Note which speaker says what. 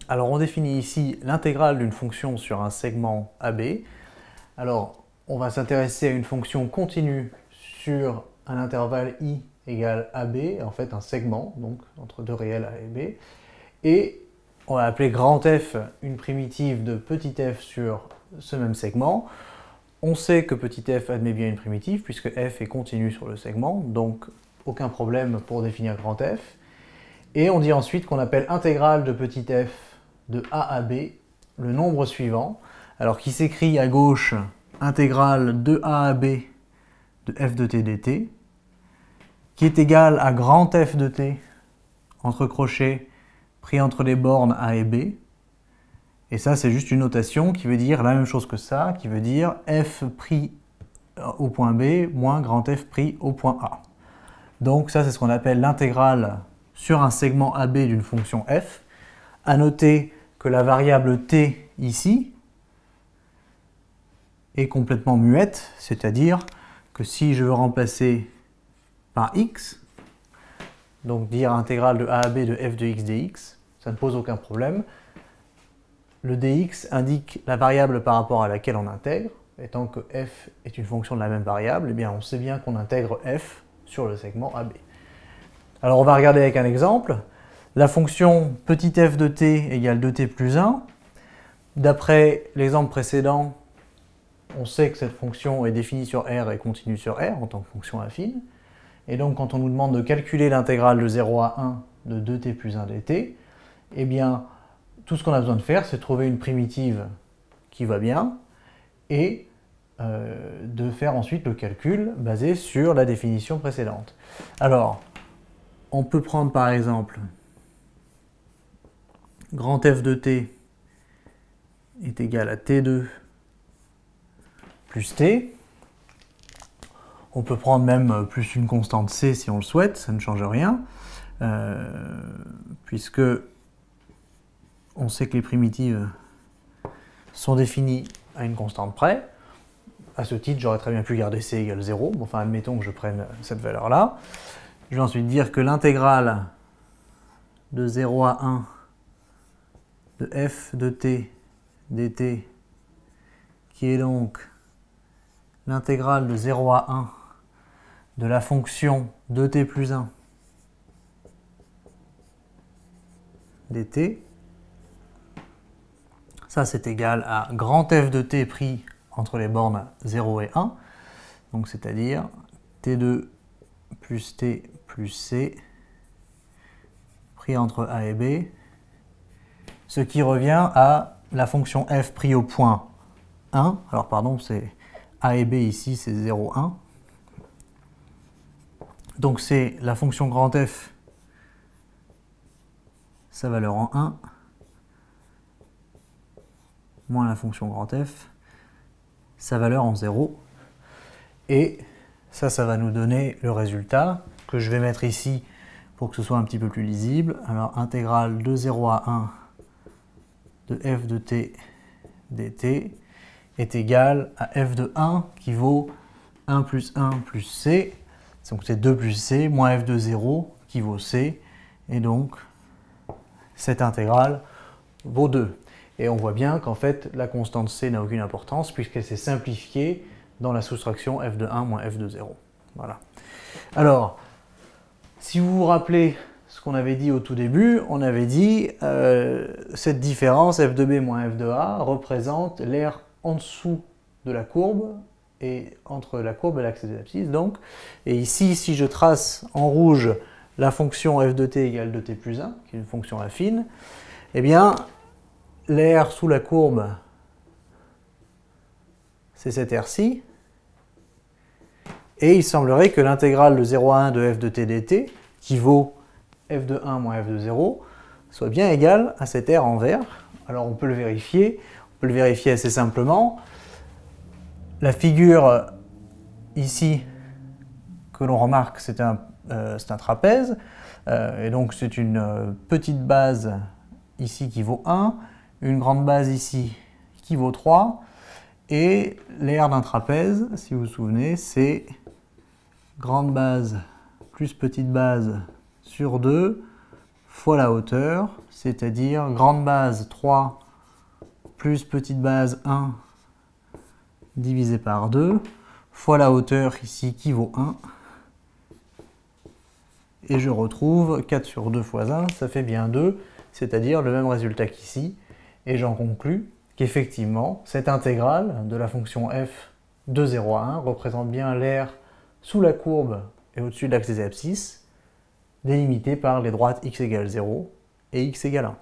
Speaker 1: Alors on définit ici l'intégrale d'une fonction sur un segment AB. Alors on va s'intéresser à une fonction continue sur un intervalle i égale AB, en fait un segment, donc entre deux réels a et b. Et on va appeler grand F une primitive de petit f sur ce même segment. On sait que petit f admet bien une primitive puisque f est continu sur le segment, donc aucun problème pour définir grand F. Et on dit ensuite qu'on appelle intégrale de petit f de a à b le nombre suivant, alors qui s'écrit à gauche intégrale de a à b de f de t dt, qui est égal à grand F de t entre crochets pris entre les bornes a et b. Et ça, c'est juste une notation qui veut dire la même chose que ça, qui veut dire f pris au point B moins grand F pris au point A. Donc ça, c'est ce qu'on appelle l'intégrale sur un segment AB d'une fonction f. À noter que la variable t ici est complètement muette, c'est-à-dire que si je veux remplacer par x, donc dire intégrale de a à b de f de x dx, ça ne pose aucun problème. Le dx indique la variable par rapport à laquelle on intègre, et tant que f est une fonction de la même variable, eh bien on sait bien qu'on intègre f sur le segment AB. Alors on va regarder avec un exemple. La fonction petit f de t égale 2t plus 1. D'après l'exemple précédent, on sait que cette fonction est définie sur R et continue sur R en tant que fonction affine. Et donc quand on nous demande de calculer l'intégrale de 0 à 1 de 2t plus 1 dt, eh bien tout ce qu'on a besoin de faire, c'est trouver une primitive qui va bien et de faire ensuite le calcul basé sur la définition précédente. Alors, on peut prendre par exemple grand F de t est égal à t2 plus t. On peut prendre même plus une constante c si on le souhaite, ça ne change rien, puisque on sait que les primitives sont définies à une constante près. À ce titre, j'aurais très bien pu garder c égale 0. Bon, enfin, admettons que je prenne cette valeur-là. Je vais ensuite dire que l'intégrale de 0 à 1 de f de t dt, qui est donc l'intégrale de 0 à 1 de la fonction 2t plus 1 dt, ça c'est égal à grand F de t pris entre les bornes 0 et 1, donc c'est-à-dire t2 plus t plus c pris entre a et b, ce qui revient à la fonction f pris au point 1, alors pardon, c'est a et b ici, c'est 0, 1. Donc c'est la fonction grand F, sa valeur en 1, moins la fonction grand F, sa valeur en 0. Et ça va nous donner le résultat que je vais mettre ici pour que ce soit un petit peu plus lisible. Alors intégrale de 0 à 1 de f de t dt est égal à f de 1 qui vaut 1 plus 1 plus c. Donc c'est 2 plus c moins f de 0 qui vaut c. Et donc cette intégrale vaut 2. Et on voit bien qu'en fait la constante c n'a aucune importance puisqu'elle s'est simplifiée dans la soustraction f de 1 moins f de 0. Voilà. Alors, si vous vous rappelez ce qu'on avait dit au tout début, on avait dit cette différence f de b moins f de a représente l'aire en dessous de la courbe et entre la courbe et l'axe des abscisses donc. Et ici, si je trace en rouge la fonction f de t égale 2t plus 1, qui est une fonction affine, eh bien l'aire sous la courbe, c'est cette aire-ci. Et il semblerait que l'intégrale de 0 à 1 de f de t dt, qui vaut f de 1 moins f de 0, soit bien égale à cette aire en vert. Alors on peut le vérifier. On peut le vérifier assez simplement. La figure ici que l'on remarque, c'est un trapèze. Et donc c'est une petite base ici qui vaut 1, une grande base ici qui vaut 3. Et l'aire d'un trapèze, si vous vous souvenez, c'est grande base plus petite base sur 2 fois la hauteur, c'est-à-dire grande base 3 plus petite base 1 divisé par 2, fois la hauteur ici qui vaut 1. Et je retrouve 4 sur 2 fois 1, ça fait bien 2, c'est-à-dire le même résultat qu'ici. Et j'en conclus qu'effectivement, cette intégrale de la fonction f de 0 à 1 représente bien l'aire sous la courbe et au-dessus de l'axe des abscisses, délimitée par les droites x égale 0 et x égale 1.